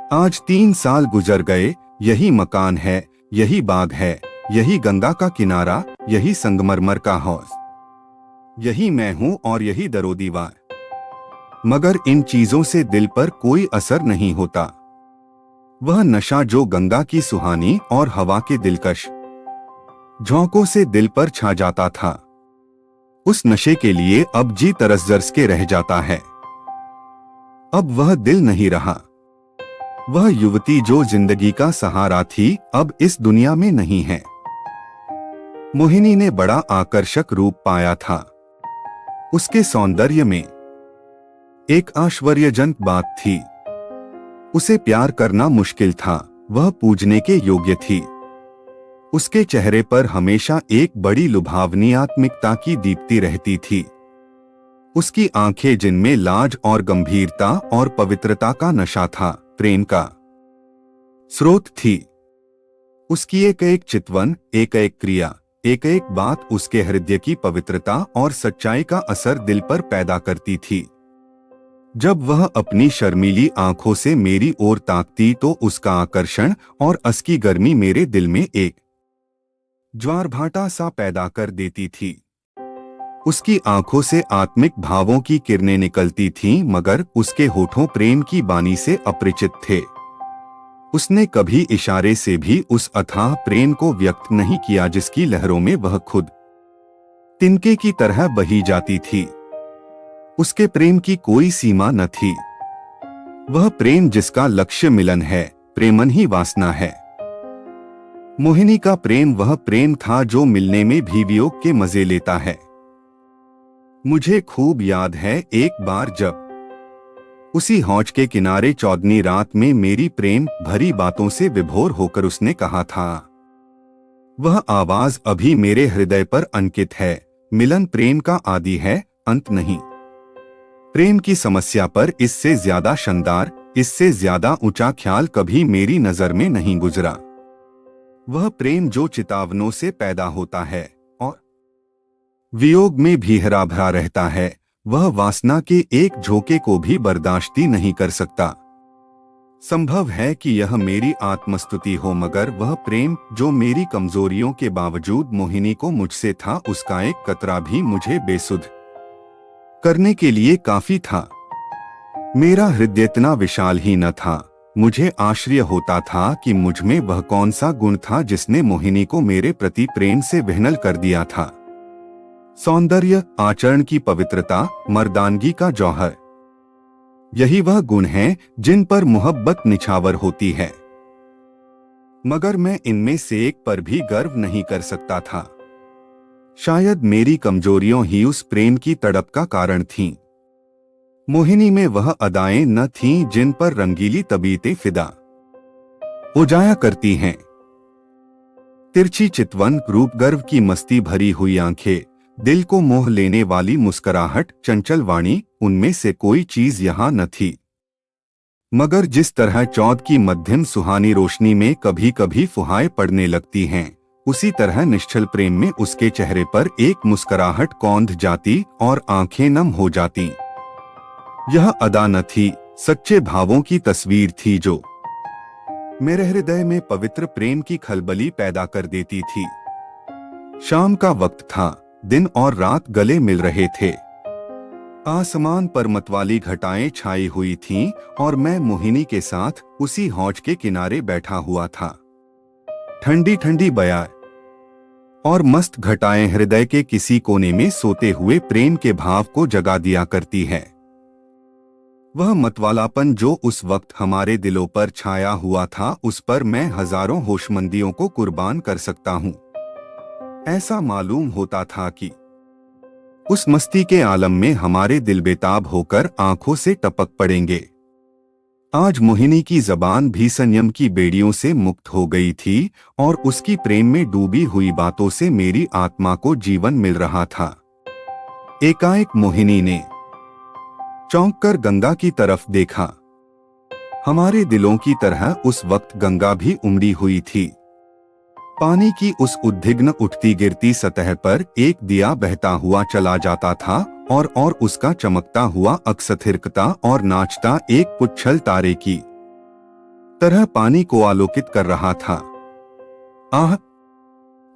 आज 3 साल गुजर गए। यही मकान है, यही बाग है, यही गंगा का किनारा, यही संगमरमर का हौज, यही मैं हूँ और यही दरो दीवार। मगर इन चीजों से दिल पर कोई असर नहीं होता। वह नशा जो गंगा की सुहानी और हवा के दिलकश झोंकों से दिल पर छा जाता था, उस नशे के लिए अब जी तरस के रह जाता है। अब वह दिल नहीं रहा। वह युवती जो जिंदगी का सहारा थी, अब इस दुनिया में नहीं है। मोहिनी ने बड़ा आकर्षक रूप पाया था। उसके सौंदर्य में एक आश्चर्यजनक बात थी। उसे प्यार करना मुश्किल था, वह पूजने के योग्य थी। उसके चेहरे पर हमेशा एक बड़ी लुभावनी आत्मिकता की दीप्ति रहती थी। उसकी आंखें जिनमें लाज और गंभीरता और पवित्रता का नशा था, प्रेम का स्रोत थी। उसकी एक एक चितवन, एक एक क्रिया, एक एक बात उसके हृदय की पवित्रता और सच्चाई का असर दिल पर पैदा करती थी। जब वह अपनी शर्मीली आंखों से मेरी ओर ताकती तो उसका आकर्षण और असकी गर्मी मेरे दिल में एक ज्वारभाटा सा पैदा कर देती थी। उसकी आंखों से आत्मिक भावों की किरणें निकलती थीं, मगर उसके होठों प्रेम की बानी से अपरिचित थे। उसने कभी इशारे से भी उस अथाह प्रेम को व्यक्त नहीं किया जिसकी लहरों में वह खुद तिनके की तरह बही जाती थी। उसके प्रेम की कोई सीमा न थी। वह प्रेम जिसका लक्ष्य मिलन है, प्रेमन ही वासना है। मोहिनी का प्रेम वह प्रेम था जो मिलने में भी वियोग के मजे लेता है। मुझे खूब याद है एक बार जब उसी हौज के किनारे चौदनी रात में मेरी प्रेम भरी बातों से विभोर होकर उसने कहा था। वह आवाज अभी मेरे हृदय पर अंकित है। मिलन प्रेम का आदि है, अंत नहीं। प्रेम की समस्या पर इससे ज्यादा शानदार, इससे ज्यादा ऊंचा ख्याल कभी मेरी नजर में नहीं गुजरा। वह प्रेम जो चितावनों से पैदा होता है और वियोग में भी हरा भरा रहता है, वह वासना के एक झोंके को भी बर्दाश्त नहीं कर सकता। संभव है कि यह मेरी आत्मस्तुति हो, मगर वह प्रेम जो मेरी कमजोरियों के बावजूद मोहिनी को मुझसे था, उसका एक कतरा भी मुझे बेसुध करने के लिए काफी था। मेरा हृदय इतना विशाल ही न था। मुझे आश्चर्य होता था कि मुझ में वह कौन सा गुण था जिसने मोहिनी को मेरे प्रति प्रेम से विह्वल कर दिया था। सौंदर्य, आचरण की पवित्रता, मर्दानगी का जौहर, यही वह गुण हैं जिन पर मोहब्बत निछावर होती है। मगर मैं इनमें से एक पर भी गर्व नहीं कर सकता था। शायद मेरी कमजोरियों ही उस प्रेम की तड़प का कारण थीं। मोहिनी में वह अदाएं न थीं जिन पर रंगीली तबीयतें फिदा हो जाया करती हैं। तिरछी चितवन, रूप गर्व की मस्ती भरी हुई आंखें, दिल को मोह लेने वाली मुस्कुराहट, चंचल वाणी, उनमें से कोई चीज यहाँ न थी। मगर जिस तरह चौद की मध्यम सुहानी रोशनी में कभी कभी फुहारें पड़ने लगती हैं, उसी तरह निश्चल प्रेम में उसके चेहरे पर एक मुस्कुराहट कौंध जाती और आंखें नम हो जाती। यह अदा न थी, सच्चे भावों की तस्वीर थी जो मेरे हृदय में पवित्र प्रेम की खलबली पैदा कर देती थी। शाम का वक्त था, दिन और रात गले मिल रहे थे। आसमान पर मतवाली घटाएं छाई हुई थीं और मैं मोहिनी के साथ उसी हौज के किनारे बैठा हुआ था। ठंडी ठंडी बयार और मस्त घटाएं हृदय के किसी कोने में सोते हुए प्रेम के भाव को जगा दिया करती है। वह मतवालापन जो उस वक्त हमारे दिलों पर छाया हुआ था, उस पर मैं हजारों होशमंदियों को कुर्बान कर सकता हूँ। ऐसा मालूम होता था कि उस मस्ती के आलम में हमारे दिल बेताब होकर आंखों से टपक पड़ेंगे। आज मोहिनी की जबान भी संयम की बेड़ियों से मुक्त हो गई थी और उसकी प्रेम में डूबी हुई बातों से मेरी आत्मा को जीवन मिल रहा था। एकाएक मोहिनी ने चौंक कर गंगा की तरफ देखा। हमारे दिलों की तरह उस वक्त गंगा भी उमड़ी हुई थी। पानी की उस उद्विग्न उठती गिरती सतह पर एक दिया बहता हुआ चला जाता था और उसका चमकता हुआ अक्स थिरकता और नाचता एक पुच्छल तारे की तरह पानी को आलोकित कर रहा था। आह,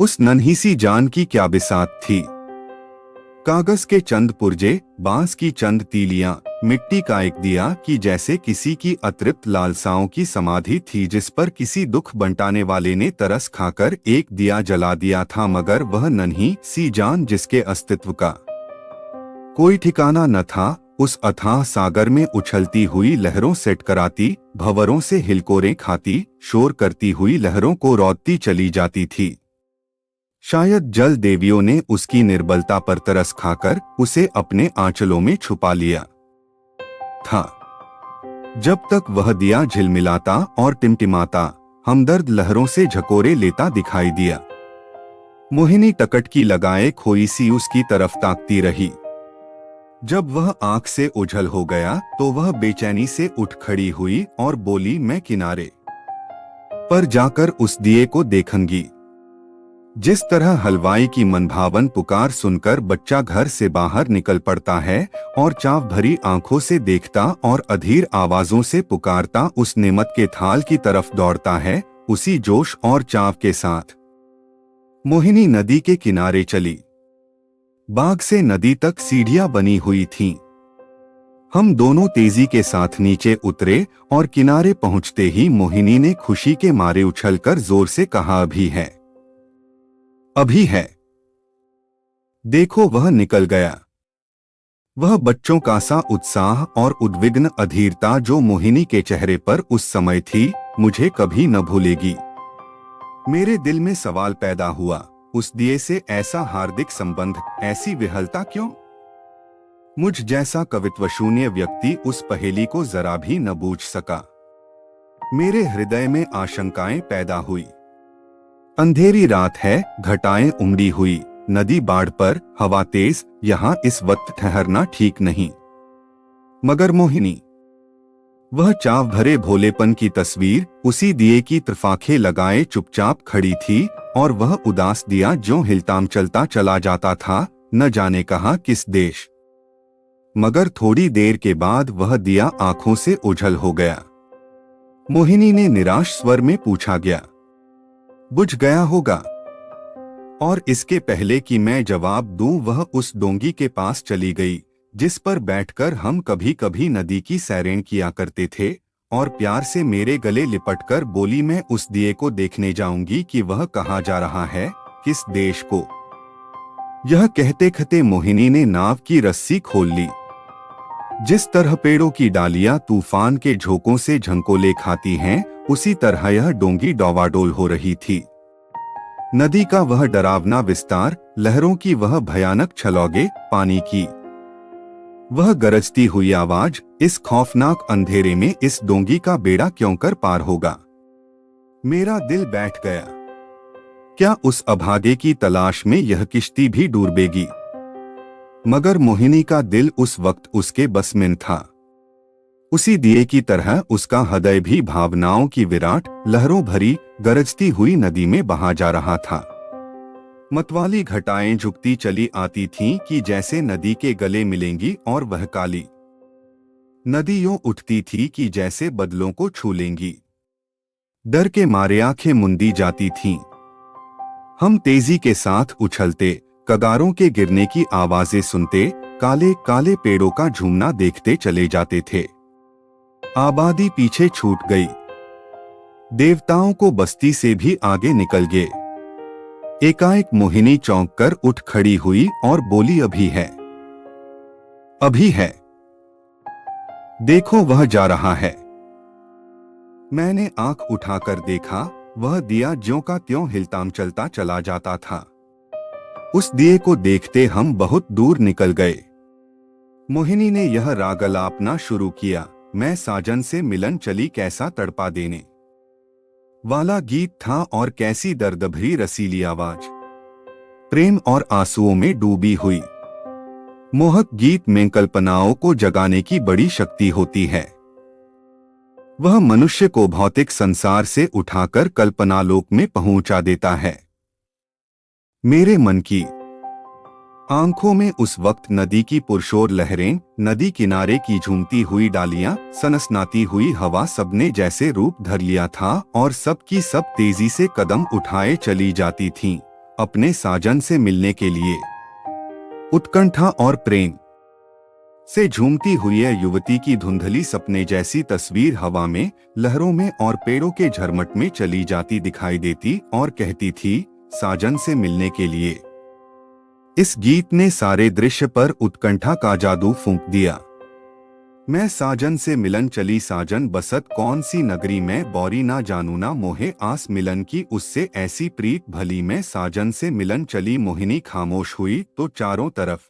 उस नन्ही सी जान की क्या बिसात थी। कागज के चंद पुर्जे, बांस की चंद तीलियां, मिट्टी का एक दिया कि जैसे किसी की अतृप्त लालसाओं की समाधि थी जिस पर किसी दुख बंटाने वाले ने तरस खाकर एक दिया जला दिया था, मगर वह नन्ही सी जान जिसके अस्तित्व का कोई ठिकाना न था, उस अथाह सागर में उछलती हुई लहरों सेट कराती, भंवरों से हिलकोरें खाती, शोर करती हुई लहरों को रौदती चली जाती थी। शायद जल देवियों ने उसकी निर्बलता पर तरस खाकर उसे अपने आंचलों में छुपा लिया था। जब तक वह दिया झिलमिलाता और टिमटिमाता हमदर्द लहरों से झकोरे लेता दिखाई दिया। मोहिनी टकटकी लगाए खोई सी उसकी तरफ ताकती रही। जब वह आंख से ओझल हो गया तो वह बेचैनी से उठ खड़ी हुई और बोली, मैं किनारे पर जाकर उस दिए को देखूंगी। जिस तरह हलवाई की मनभावन पुकार सुनकर बच्चा घर से बाहर निकल पड़ता है और चाव भरी आंखों से देखता और अधीर आवाजों से पुकारता उस नेमत के थाल की तरफ दौड़ता है, उसी जोश और चाव के साथ मोहिनी नदी के किनारे चली। बाग से नदी तक सीढ़ियां बनी हुई थीं। हम दोनों तेजी के साथ नीचे उतरे और किनारे पहुंचते ही मोहिनी ने खुशी के मारे उछलकर जोर से कहा, अभी है, अभी है। देखो, वह निकल गया। वह बच्चों का सा उत्साह और उद्विग्न अधीरता जो मोहिनी के चेहरे पर उस समय थी, मुझे कभी न भूलेगी। मेरे दिल में सवाल पैदा हुआ, उस दिए से ऐसा हार्दिक संबंध, ऐसी विहलता क्यों? मुझ जैसा कवित्वशून्य व्यक्ति उस पहेली को जरा भी न बूझ सका। मेरे हृदय में आशंकाएं पैदा हुई। अंधेरी रात है, घटाएं उमड़ी हुई, नदी बाढ़ पर, हवा तेज, यहाँ इस वक्त ठहरना ठीक नहीं। मगर मोहिनी, वह चाव भरे भोलेपन की तस्वीर उसी दिए की तरफाखे लगाए चुपचाप खड़ी थी और वह उदास दिया जो हिलताम चलता चला जाता था, न जाने कहां किस देश। मगर थोड़ी देर के बाद वह दिया आंखों से ओझल हो गया। मोहिनी ने निराश स्वर में पूछा, गया? बुझ गया होगा। और इसके पहले कि मैं जवाब दूं वह उस डोंगी के पास चली गई जिस पर बैठकर हम कभी कभी नदी की सैरें किया करते थे और प्यार से मेरे गले लिपटकर बोली, मैं उस दिए को देखने जाऊंगी कि वह कहाँ जा रहा है, किस देश को। यह कहते कहते मोहिनी ने नाव की रस्सी खोल ली। जिस तरह पेड़ों की डालियां तूफान के झोंकों से झंकोले खाती हैं, उसी तरह यह डोंगी डौवाडोल हो रही थी। नदी का वह डरावना विस्तार, लहरों की वह भयानक छलौगे, पानी की वह गरजती हुई आवाज, इस खौफनाक अंधेरे में इस डोंगी का बेड़ा क्यों कर पार होगा। मेरा दिल बैठ गया। क्या उस अभागे की तलाश में यह किश्ती भी डूबेगी? मगर मोहिनी का दिल उस वक्त उसके बस में था। उसी दिए की तरह उसका हृदय भी भावनाओं की विराट लहरों भरी गरजती हुई नदी में बहा जा रहा था। मतवाली घटाएं झुकती चली आती थीं कि जैसे नदी के गले मिलेंगी और वह काली नदी यूं उठती थी कि जैसे बदलों को छू लेंगी। डर के मारे आंखें मुंदी जाती थीं। हम तेजी के साथ उछलते, कगारों के गिरने की आवाजें सुनते, काले काले पेड़ों का झूमना देखते चले जाते थे। आबादी पीछे छूट गई। देवताओं को बस्ती से भी आगे निकल गए। एकाएक मोहिनी चौंक कर उठ खड़ी हुई और बोली, अभी है, अभी है। देखो, वह जा रहा है। मैंने आंख उठाकर देखा, वह दिया ज्यों का त्यों हिलताम चलता चला जाता था। उस दिए को देखते हम बहुत दूर निकल गए। मोहिनी ने यह राग अलापना शुरू किया, मैं साजन से मिलन चली कैसा तड़पा देने वाला गीत था और कैसी दर्दभरी रसीली आवाज, प्रेम और आंसुओं में डूबी हुई। मोहक गीत में कल्पनाओं को जगाने की बड़ी शक्ति होती है। वह मनुष्य को भौतिक संसार से उठाकर कल्पनालोक में पहुंचा देता है। मेरे मन की आंखों में उस वक्त नदी की पुरशोर लहरें, नदी किनारे की झूमती हुई डालियां, सनसनाती हुई हवा, सबने जैसे रूप धर लिया था और सब की सब तेजी से कदम उठाए चली जाती थीं, अपने साजन से मिलने के लिए। उत्कंठा और प्रेम से झूमती हुई यह युवती की धुंधली सपने जैसी तस्वीर हवा में, लहरों में और पेड़ों के झरमट में चली जाती दिखाई देती और कहती थी, साजन से मिलने के लिए। इस गीत ने सारे दृश्य पर उत्कंठा का जादू फूंक दिया। मैं साजन से मिलन चली, साजन बसत कौन सी नगरी में, बौरी ना जानू ना मोहे आस मिलन की उससे ऐसी प्रीत भली। मैं साजन से मिलन चली, मोहिनी खामोश हुई तो चारों तरफ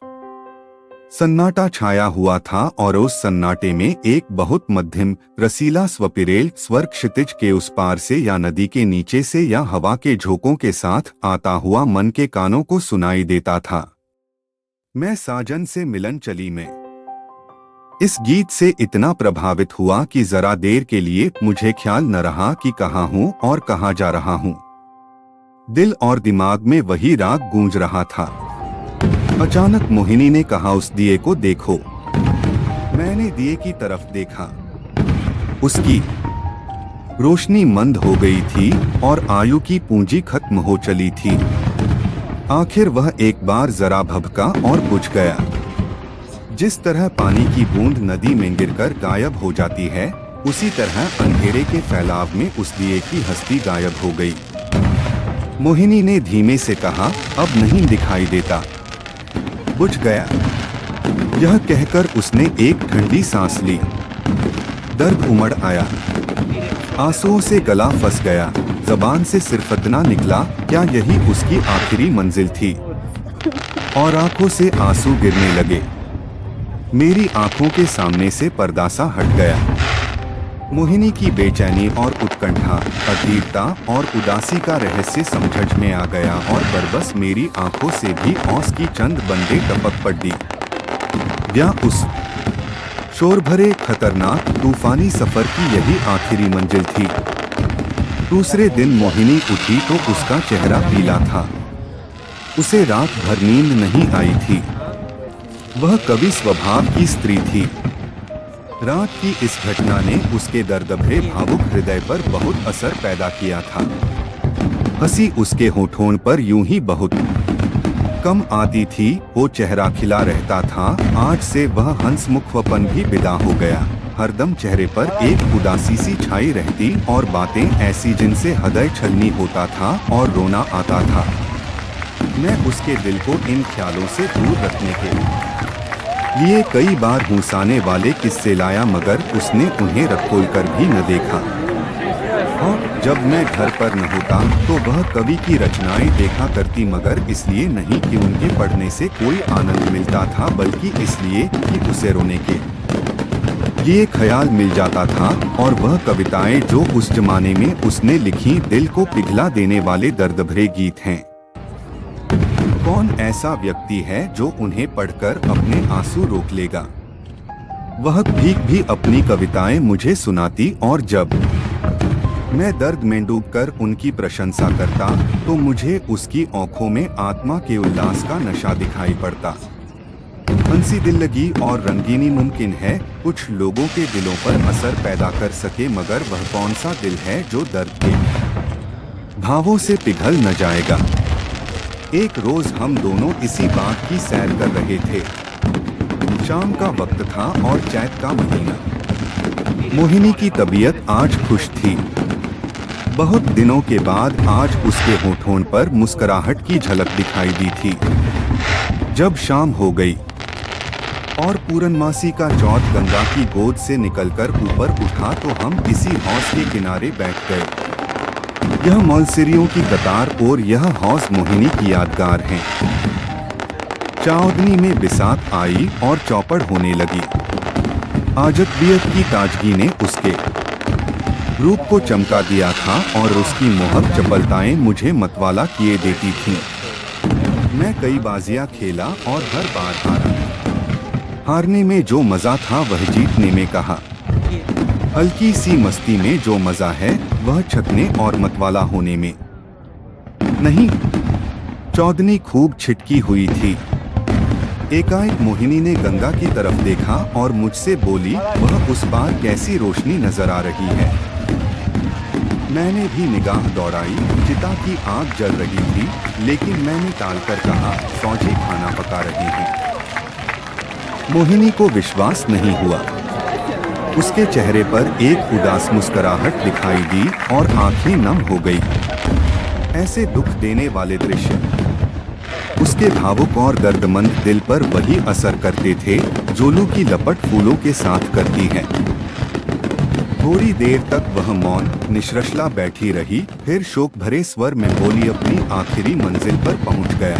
सन्नाटा छाया हुआ था और उस सन्नाटे में एक बहुत मध्यम रसीला स्वपिरेल स्वर क्षितिज के उस पार से या नदी के नीचे से या हवा के झोंकों के साथ आता हुआ मन के कानों को सुनाई देता था। मैं साजन से मिलन चली। मैं इस गीत से इतना प्रभावित हुआ कि जरा देर के लिए मुझे ख्याल न रहा कि कहाँ हूँ और कहाँ जा रहा हूँ। दिल और दिमाग में वही राग गूंज रहा था। अचानक मोहिनी ने कहा, उस दिए को देखो। मैंने दिए की तरफ देखा। उसकी रोशनी मंद हो गई थी और आयु की पूंजी खत्म हो चली थी। आखिर वह एक बार जरा भभका और बुझ गया। जिस तरह पानी की बूंद नदी में गिरकर गायब हो जाती है, उसी तरह अंधेरे के फैलाव में उस दिए की हस्ती गायब हो गई। मोहिनी ने धीमे से कहा, अब नहीं दिखाई देता, बुझ गया। यह कहकर उसने एक ठंडी सांस ली। दर्द उमड़ आया, आंसुओं से गला फंस गया। जबान से सिर्फ इतना निकला, क्या यही उसकी आखिरी मंजिल थी? और आंखों से आंसू गिरने लगे। मेरी आंखों के सामने से पर्दा सा हट गया। मोहिनी की बेचैनी और उत्कंठा, अधीरता और उदासी का रहस्य समझ में आ गया और बरबस मेरी आंखों से भी औंस की चंद बंदे टपक पड़ी। या उस शोर भरे खतरनाक तूफानी सफर की यही आखिरी मंजिल थी। दूसरे दिन मोहिनी उठी तो उसका चेहरा पीला था। उसे रात भर नींद नहीं आई थी। वह कवि स्वभाव की स्त्री थी। रात की इस घटना ने उसके दर्दभरे भावुक हृदय पर बहुत असर पैदा किया था। हंसी उसके होठों पर यूं ही बहुत कम आती थी, वो चेहरा खिला रहता था। आज से वह हंसमुखपन भी विदा हो गया। हरदम चेहरे पर एक उदासी सी छाई रहती और बातें ऐसी जिनसे हृदय छलनी होता था और रोना आता था। मैं उसके दिल को इन ख्यालों से दूर रखने के लिए कई बार हंसाने वाले किस्से लाया, मगर उसने उन्हें रखोल कर भी न देखा। और जब मैं घर पर न होता तो वह कवि की रचनाएं देखा करती, मगर इसलिए नहीं कि उनके पढ़ने से कोई आनंद मिलता था, बल्कि इसलिए कि उसे रोने के लिए ख्याल मिल जाता था। और वह कविताएं जो उस जमाने में उसने लिखी, दिल को पिघला देने वाले दर्दभरे गीत हैं। कौन ऐसा व्यक्ति है जो उन्हें पढ़कर अपने आंसू रोक लेगा? वह भीख भी अपनी कविताएं मुझे सुनाती और जब मैं दर्द में डूबकर उनकी प्रशंसा करता तो मुझे उसकी आंखों में आत्मा के उल्लास का नशा दिखाई पड़ता। हंसी दिल लगी और रंगीनी मुमकिन है कुछ लोगों के दिलों पर असर पैदा कर सके, मगर वह कौन सा दिल है जो दर्द के भावों से पिघल न जाएगा? एक रोज हम दोनों इसी बाग की सैर कर रहे थे। शाम का वक्त था और चैत का महीना। मोहिनी की तबीयत आज खुश थी। बहुत दिनों के बाद आज उसके होठों पर मुस्कुराहट की झलक दिखाई दी थी। जब शाम हो गई और पूरनमासी का चौथ गंगा की गोद से निकलकर ऊपर उठा तो हम इसी हौज के किनारे बैठ गए। यह मौलसिरियों की कतार और यह हौज मोहिनी की यादगार है। चावदनी में बिसात आई और चौपड़ होने लगी। आजतबियत की ताजगी ने उसके रूप को चमका दिया था और उसकी मोहक चपलताएं मुझे मतवाला किए देती थीं। मैं कई बाजियां खेला और हर बार हारा। हारने में जो मजा था वह जीतने में कहा। हल्की सी मस्ती में जो मजा है वह छकने और मतवाला होने में नहीं। चौदनी खूब छिटकी हुई थी। एकाएक मोहिनी ने गंगा की तरफ देखा और मुझसे बोली, वह उस पार कैसी रोशनी नजर आ रही है। मैंने भी निगाह दौड़ाई। चिता की आग जल रही थी, लेकिन मैंने टालकर कहा, फौजी खाना पका रहे हैं। मोहिनी को विश्वास नहीं हुआ। उसके चेहरे पर एक उदास मुस्कुराहट दिखाई दी और आंखें नम हो गई। ऐसे दुख देने वाले दृश्य उसके भावुक और दर्दमंद दिल पर वही असर करते थे जो लू की लपट फूलों के साथ करती है। थोड़ी देर तक वह मौन निश्चला बैठी रही, फिर शोक भरे स्वर में बोली, अपनी आखिरी मंजिल पर पहुंच गया।